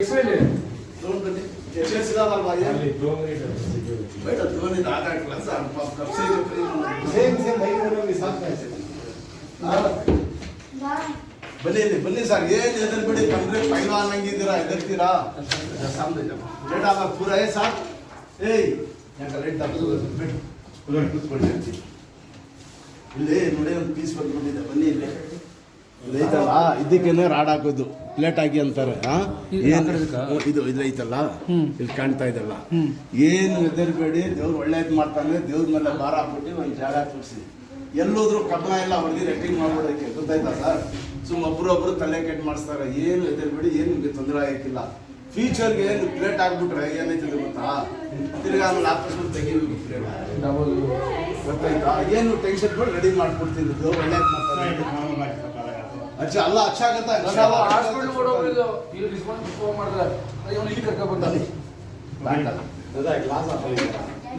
बेटा दो नहीं आधा क्लास कब से जो सेम भाई मेरे भी साथ में बने सर ये इधर बड़े कमरे पहलवान ನಂಗಿದ್ದೀರಾ ಎದರ್ತೀರಾ ಸಾಮನೆ बेटा आप पूरा है साथ ए यहाँ का लेट तब बैठ पूरा ಕೂತ್ಕೊಳ್ಳಿ ಇಲ್ಲಿ ನೋಡಿ ಒಂದು ಪೀಸ್ ಬಂದ್ಬಿಟ್ಟಿದೆ ಬನ್ನಿ ಇಲ್ಲಿ ಇದೈತಲ್ಲ ಇದಕ್ಕೇನೆ ರಾಡ್ ಹಾಕೋದು ಪ್ಲೇಟ್ ಹಾಕಿ ಅಂತಾರೆ ಇದು ಇದೈತಲ್ಲ ಇಲ್ಲಿ ಕಾಣ್ತಾ ಇದಲ್ಲ ಏನು ಹೆದರ್ಬೇಡಿ ದೇವ್ರು ಒಳ್ಳೇದು ಮಾಡ್ತಾನೆ ದೇವ್ರ ಮೇಲೆ ಭಾರ ಹಾಕ್ಬಿಟ್ಟು ಒಂದು ಜಾಗ ತೋರಿಸಿ ಎಲ್ಲೋದ್ರೂ ಕಬ್ಬಣ ಎಲ್ಲ ಹೊಡೆದು ರೆಟ್ಟಿಂಗ್ ಮಾಡ್ಬಿಡೋಕ್ಕೆ ಗೊತ್ತಾಯ್ತಾ ಸರ್ ಸುಮ್ಮ ಒಬ್ರು ತಲೆ ಕೆಟ್ಟು ಮಾಡಿಸ್ತಾರೆ ಏನು ಹೆದರ್ಬೇಡಿ ಏನು ನಿಮಗೆ ತೊಂದರೆ ಆಗಿಲ್ಲ ಫ್ಯೂಚರ್ಗೆ ಏನು ಪ್ಲೇಟ್ ಹಾಕ್ಬಿಟ್ರೆ ಏನೈತದೆ ಗೊತ್ತಾ ತಿರ್ಗಾ ಆಮೇಲೆ ಆಪರೇಷನ್ ತೆಗಿಬೇಕು ಪ್ಲೇಟ್ ಗೊತ್ತಾಯ್ತಾ ಏನು ಟೆನ್ಷನ್ ಕೂಡ ರೆಡಿ ಮಾಡ್ಕೊಡ್ತೀನಿ ದೇವ್ರು ಒಳ್ಳೇದು ಮಾಡ್ತಾರೆ अच्छा अल्लाह अच्छा करता है इंशाल्लाह हॉस्पिटल को बोलो ये रिस्पांस को मारदा ये उन्हीं करके बंदा बैठा दादा ग्लास आ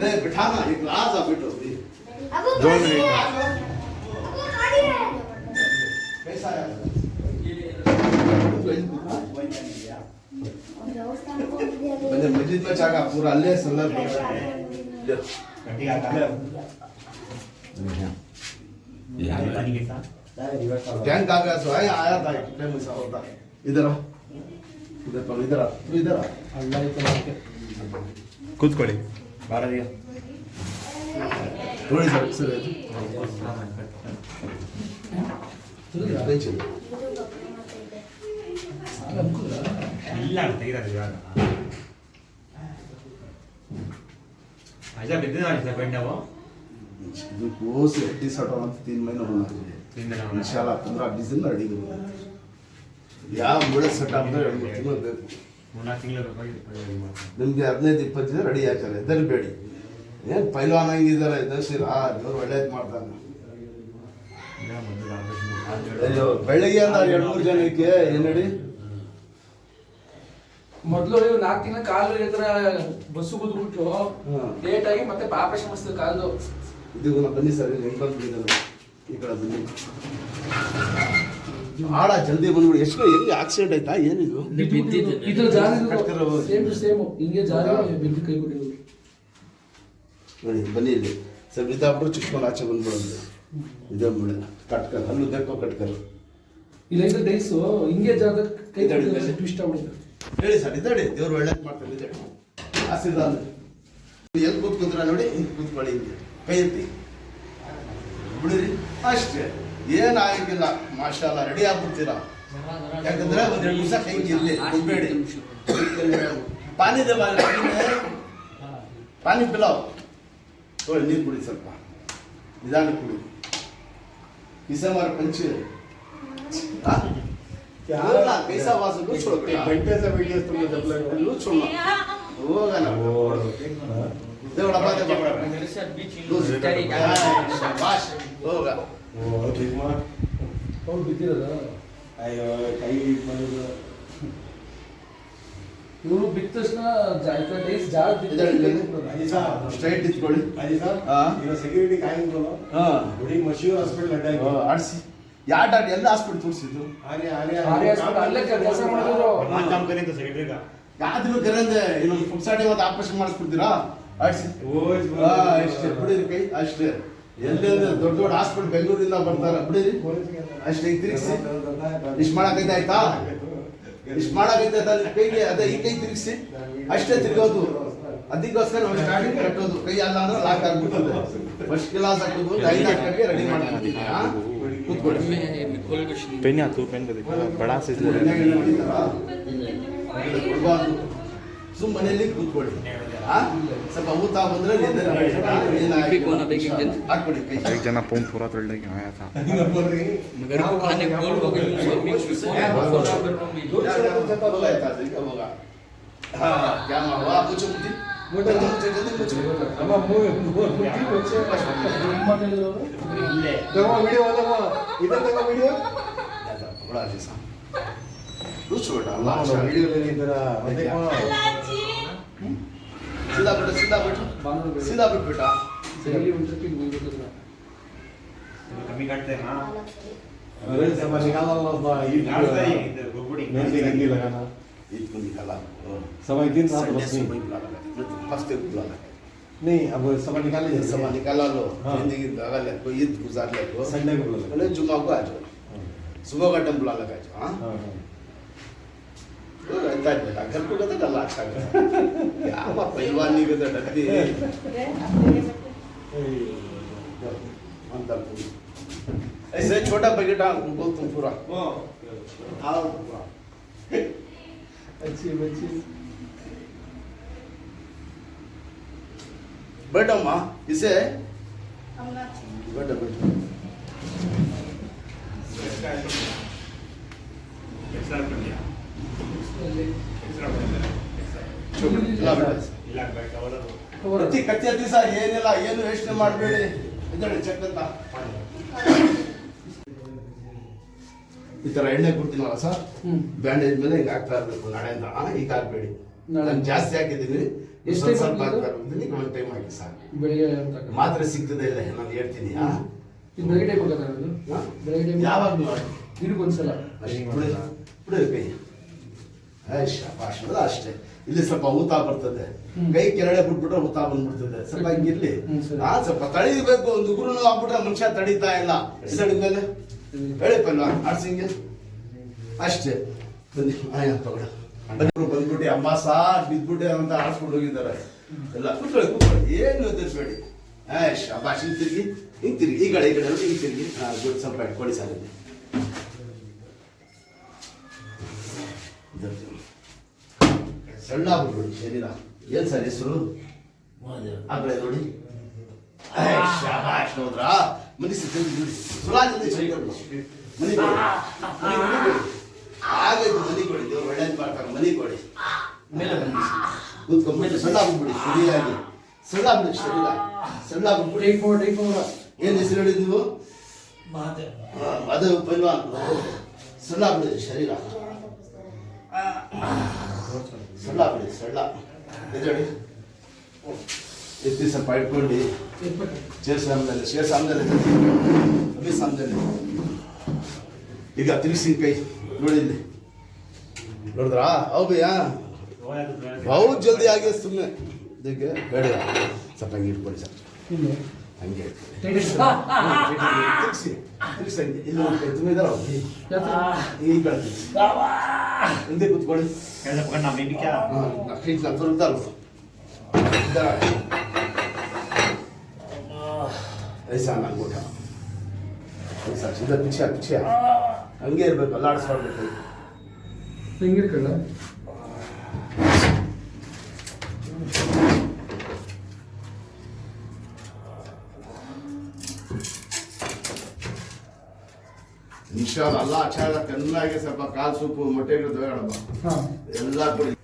नहीं बिठाना ये ग्लास आ बैठो दो मिनट अबू गाड़ी है कैसा है मैंने मस्जिद में जाकर पूरा अल्लाह सल्लल्लाहु अलैहि वसल्लम यार पानी के साथ टैंक आ गया सो आया था कितने में सा होता इधर पर इधर तू इधर अल्लाह के खुद कोड़ी बाहर दिया थोड़ी सर ಇಲ್ಲ ಅಂತ ಇರೋದು ಇವಾಗ आजा बिदन आ जा बैठ जाओ ಇದು ಕೋರ್ಸ್ ಎಟ್ಟಿ ಸಟ ಅಂತ 3 ಮहीने होना चाहिए इंशाल्लाह 15-20 दिन रेडी होगा ಯಾವ ಮೂಳೆ ಸೆಟ್ ಅಂದ್ರೆ 2 ತಿಂಗಳು ಬೇಕು 3 ತಿಂಗಳು ನಿಮಗೆ 15-20 ದಿನ ರೆಡಿ ಆಗ್ತಾರೆ ಹೆದರಬೇಡಿ ಏನು ಪೈಲ್ವಾನ್ ಹಂಗಿದ್ದಾರೆ ಎದರ್ಸಿರಾ ದೇವರು ಒಳ್ಳೇದು ಮಾಡ್ತಾನೆ ಅಯ್ಯೋ ಬೆಳಗ್ಗೆ ಅಂತ 2-3 ಜನಕ್ಕೆ ಏನು ಹೇಳಿ ಮೊದಲು 4 ದಿನ ಕಾಲು ಎದ್ರ ಬಸ್ಸು ಕುದ್ಬಿಟ್ಟು ಲೇಟ್ ಆಗಿ ಮತ್ತೆ ಆಪರೇಷನ್ ಮಾಡಿಸಿದ ಕಾಲು ಇದು ಬನ್ನಿ ಸರ್ ಹೆಂಗ್ ಬಂದ್ಬಿಟ್ಟಿದ್ದಲ್ಲ ಈ ಕಡೆ ಬನ್ನಿ ಆಡ ಜಲ್ದಿ ಬಂದ್ಬಿಡಿ ಎಷ್ಟು ಹೆಂಗೆ ಆಕ್ಸಿಡೆಂಟ್ ಆಯ್ತಾ ಏನಿದು ಇದು ಜಾರಿ ಸೇಮ್ ಟು ಸೇಮ್ ಹಿಂಗೆ ಜಾರಿ ಬಿದ್ದು ಕೈ ಕೊಟ್ಟಿದ್ರು ನೋಡಿ ಬನ್ನಿ ಇಲ್ಲಿ ಸರ್ ಬಿದ್ದಾಬಿಟ್ರು ಚಿಕ್ಕಮಂಗ್ಳೂರು ಆಚೆ ಬಂದ್ಬಿಡೋದು ಇದೇ ಬಿಡ ಕಟ್ಕರ್ ಹಲ್ಲು ದಕ್ಕೋ ಕಟ್ಕರ್ ಇಲ್ಲ ಇದು ಡೈಸು ಹಿಂಗೆ ಜಾಗ ಕೈ ತಡಿದ್ರೆ ಟ್ವಿಸ್ಟ್ ಆಗ್ಬಿಡುತ್ತೆ ಹೇಳಿ ಸರ್ ಇದ್ದಾಡಿ ದೇವ್ರು ಒಳ್ಳೇದು ಮಾಡ್ತಾರೆ ಇದ್ದಾಡಿ ಆಶೀರ್ವಾದ ಎಲ್ಲಿ ಕೂತ್ಕೊಂಡ್ರ ನೋಡಿ ಹಿಂಗೆ ಕೂತ್ಕೊಳ್ಳಿ ಹಿಂಗೆ ಕೈ ಎತ್ತಿ ಬಿಡಿರಿ ಅಷ್ಟೇ ಏನಾಗಿಲ್ಲ ಮಾಶಾಲ್ಲ ರೆಡಿ ಆಗ್ಬಿಡ್ತೀರಾ ಯಾಕಂದ್ರೆ ಒಂದು 2 ನಿಮಿಷ ಕೈ ಇರಲಿ ಬಿಡಬೇಡಿ ಪಾನಿ ದೇ ಪಾನಿ ಪಿಲಾವ್ ನೋಡಿ ನೀರು ಕುಡಿ ಸ್ವಲ್ಪ ನಿಧಾನ ಕುಡಿ ಕಿಸಮಾರ ಪಂಚಿ कैसा वास लूज छोड़ घंटे से वीडियो तुमने जब लग लूज छोड़ना होगा ना देखो डब्बा दे मेरे से बीच लूज शाबाश होगा वो ठीक मार और बितिरदा अयो कई मतलब ಇವರು ಬಿತ್ತಷ್ಟನ ಜಾಯ್ಕ ಡೇಸ್ ಜಾರ್ ऐसा स्ट्रेट ಇಟ್ಕೊಳ್ಳಿ ऐसा ಇದು ಸೆಕ್ಯೂರಿಟಿ ಕಾಯಿಂಗಲ್ಲ ಬಡಿ ಮಶೂರ್ ಹಾಸ್ಪಿಟಲ್ ಅಡ್ಡ ಆಡ್ಸಿ ಯಾಡ್ ಎಲ್ಲ ಹಾಸ್ಪಿಟಲ್ ತೋರಿಸಿದ್ದು ಆರ್ಯ ಹಾಸ್ಪಿಟಲ್ ಅಲ್ಲೇ ಕೆಲಸ ಮಾಡಿದ್ರು ನಾನು काम करें तो सेक्रेटरी का ಯಾದ್ರು ಕರೆಂದೆ ಇನ್ನೊಂದು ಫುಕ್ಸಾಡಿ ಒಂದು ಆಪರೇಷನ್ ಮಾಡಿಸ್ಬಿಡ್ತೀರಾ ಆಡ್ಸಿ ಅಷ್ಟೇ ಬಿಡಿರಿ ಕೈ ಅಷ್ಟೇ ಎಲ್ಲೆಲ್ಲ ದೊಡ್ಡ ದೊಡ್ಡ ಹಾಸ್ಪಿಟಲ್ ಬೆಂಗಳೂರಿಂದ ಬರ್ತಾರೆ ಬಿಡಿರಿ ಅಷ್ಟೇ ಈಗ ತಿರುಗಿಸಿ ಇಷ್ಟು ಮಾಡಕೈತೆ ಆಯ್ತಾ ಇಷ್ಟು ಮಾಡಕೈತೆ ಕೈಗೆ ಅದೇ ಈ ಕೈ ತಿರುಗಿಸಿ ಅಷ್ಟೇ ತಿರುಗೋದು ಅದಕ್ಕೋಸ್ಕರ ನಾವು ಸ್ಟಾರ್ಟಿಂಗ್ ಕಟ್ಟೋದು ಕೈ ಅಲ್ಲ ಅಂದ್ರೆ ಲಾಕ್ ಆಗ್ಬಿಡ್ತದೆ ಫಸ್ಟ್ ಕ್ಲಾಸ್ ಹಾಕೋದು 5 ಹಾಕಕ್ಕೆ ರೆಡಿ ಮಾಡ್ತೀವಿ पेन या तो पेन दे बड़ा साइज ಸುಮ್ ಮನೆಯಲ್ಲಿ ಕೂತ್ಕೊಳ್ಳಿ ಸ್ವಲ್ಪ ಊತ ಬಂದ್ರೆ ಹಾಕ್ಬಿಡಿ ಕೈ एक जना फोन थोड़ा तोड़ लेके आया था मगर वो खाने बोल हो गई होगा हाँ क्या हुआ पूछो मुझे मोटा जल्दी पूछो ನಮ್ಮ ಮುಟ್ಟಿ ಕೊಚ್ಚೆ ತಗೋ ವಿಡಿಯೋ ಅದಮ್ಮ ಇದ ತಗೋ ವಿಡಿಯೋ बड़ा जैसा लूज छोटा अल्लाह ವಿಡಿಯೋ ಇತರ सीधा बैठो सीधा बैठ बेटा ಸರಿ ಉಂಟಕ್ಕೆ ಹೋಗ್ಬಿಟ್ಟಿದ್ರು कमी काटते हैं हां अरे सब निकाल लो ये इधर गोबड़ी मेहंदी लगाना ईद को निकाला समय दिन रात संडे बस नहीं सुबह बुला लगा हफ्ते को बुला लगा नहीं अब समय निकाल लीजिए समय निकाला लो हाँ। जिंदगी लगा ले को ईद गुजार ले को संडे को बुला लगा बोले जुमा को आ जाओ सुबह का टाइम बुला लगा जाओ हाँ हाँ हाँ तो रहता है बेटा घर को कहते गला अच्छा कर क्या हुआ पहलवानी को तो डरती है अंदर ऐसे छोटा पैकेट बोल तुम पूरा आओ पूरा अच्छी बच्ची बैठो माँ इसे बैठो बैठो ಇಲ್ಲ ಬೇಡ ಕತ್ತಿ ಹತ್ತಿ ಸರ್ ಏನಿಲ್ಲ ಏನು ಯೋಚನೆ ಮಾಡಬೇಡಿ ಇದರಲ್ಲಿ ಚೆಕ್ ಅಂತ ಈ ತರ ಎಣ್ಣೆ ಕೊಡ್ತೀನಲ್ಲ ಸರ್ ಬ್ಯಾಂಡೇಜ್ ಮೇಲೆ ಹಿಂಗೆ ಹಾಕ್ತಾ ಇರ್ಬೇಕು ನಾಳೆಯಿಂದ ಈಗ ಹಾಕ್ಬೇಡಿ ನಾನು ಜಾಸ್ತಿ ಹಾಕಿದ್ದೀನಿ ಎಷ್ಟು ಸ್ವಲ್ಪ ಸ್ವಲ್ಪ time ಹಾಕ್ತಾ ಇರ್ತೀನಿ ಒಂದು ಟೈಮ್ ಹಾಕಿ ಸರ್ ಬೆಳಿಗ್ಗೆ ಮಾತ್ರೆ ಸಿಗ್ತದೆ ಇಲ್ಲ ನಾನು ಹೇಳ್ತೀನಿ ಇದು ಬೆಳಿಗ್ಗೆ ಟೈಮ್ ಬೇಕಾದ್ರೆ ಬೆಳಿಗ್ಗೆ ಟೈಮ್ ಯಾವಾಗಲೂ ದಿನಕ್ಕೊಂದ್ಸಲ ಬಿಡಿ ಕೈ ಶಾಬಾಷ್ ಅಷ್ಟೇ ಇಲ್ಲಿ ಸ್ವಲ್ಪ ಊತ ಬರ್ತದೆ ಕೈ ಕೆಳಗಡೆ ಬಿಟ್ಬಿಟ್ರೆ ಊತ ಬಂದ್ಬಿಡ್ತದೆ ಸ್ವಲ್ಪ ಹಿಂಗಿರ್ಲಿ ಸ್ವಲ್ಪ ತಡಿಬೇಕು ಒಂದು ಉಗುರು ಆಗ್ಬಿಟ್ರೆ ಮನುಷ್ಯ ತಡೀತಾ ಇಲ್ಲ ಮೇಲೆ ಹೇಳಿ ಪಲ್ವ ಆಡ್ಸಿಂಗೆ ಅಷ್ಟೇ ಬನ್ನಿ ಆಯ್ತು ತಗೊಳ ಬಂದ್ಬಿಟ್ಟು ಅಮ್ಮ ಸಾರ್ ಬಿದ್ಬಿಟ್ಟೆ ಅಂತ ಆಡ್ಸ್ಕೊಂಡು ಹೋಗಿದ್ದಾರೆ ಎಲ್ಲ ಕೂತ್ಕೊಳ್ಳಿ ಏನು ಎದುರಿಸ್ಬೇಡಿ ಶಾಬಾಷ್ ಹಿಂಗ್ ತಿರ್ಗಿ ಈ ಕಡೆ ಹಿಂಗ್ ತಿರ್ಗಿ ಸ್ವಲ್ಪ ಕೊಡಿ ಸರ್ ಸಣ್ಣ ಆಗ್ಬಿಡ್ಬಿಡಿ ಶರೀರ ಏನ್ ಸರ್ ಹೆಸರು ಆ ಕಡೆ ನೋಡಿ ಶಾಬಾಷ್ ನೋಡ್ರಾ ಮನಿ ಸುರಾಜ್ ಮನಿ ಆಗೈತು ಮನಿ ಕೊಡಿ ದೇವ್ರು ಒಳ್ಳೇದು ಮಾಡ್ತಾರೆ ಮನಿ ಕೊಡಿ ಕೂತ್ಕೊಂಡ್ಬಿಟ್ಟು ಸಣ್ಣ ಆಗ್ಬಿಡ್ಬಿಡಿ ಸರಿಯಾಗಿ ಸಣ್ಣ ಆಗ್ಬಿಡಿ ಶರೀರ ಸಣ್ಣ ಆಗ್ಬಿಡ್ಬಿಡಿ ಏನ್ ಹೆಸರು ಹೇಳಿದ್ ನೀವು ಅದು ಪೈಲ್ವಾನ್ ಸಣ್ಣ ಆಗ್ಬಿಡಿ ಶರೀರ ಸಣ್ಣ ಬಿಡಿ ಸಣ್ಣ ಎದ್ದೇಳಿ ಎತ್ತಿ ಸ್ವಲ್ಪ ಇಟ್ಕೊಂಡು ಶೇರ್ ಸಾಮ್ದಲ್ಲಿ ಅಭಿ ಸಾಮ್ದಲ್ಲಿ ಈಗ ತಿರುಗಿಸಿ ಕೈ ನೋಡಿ ಇಲ್ಲಿ ನೋಡಿದ್ರಾ ಹೌ ಭಯ್ಯಾ ಬಹು ಜಲ್ದಿ ಆಗಿ ಸುಮ್ಮನೆ ಇದಕ್ಕೆ ಬೇಡ ಸ್ವಲ್ಪ ಹಂಗೆ ಇಟ್ಕೊಳ್ಳಿ ಸರ್ ಹಂಗೆ ತಿರುಗಿಸಿ ತಿರುಗಿಸಿ ಹಂಗೆ ಇಲ್ಲಿ ಒಂದು ಕೈ ತುಂಬ ಇದಾರ ಈ ಕಡೆ ತಿರುಗಿಸಿ ಹಿಂದೆ ಕೂತ್ಕೊಳ್ಳಿ ठीक ना तुरंत डालो इधर ऐसा ना गोटा ऐसा सीधा पीछे पीछे हंगे इरಬೇಕು ಅಲ್ಲಾಡಿಸ್ಬೇಕು ಹೆಂಗಿರ್ಕಲ್ಲ ಇನ್ಶಾಅಲ್ಲಾ ಅಲ್ಲ ಚೆನ್ನಾಗಿ ಸ್ವಲ್ಪ ಕಾಲ್ ಸೂಪು ಮೊಟ್ಟೆ ಇರೋದು ಬೇಡಪ್ಪ ಹಾ ಎಲ್ಲ ಕೊಡಿ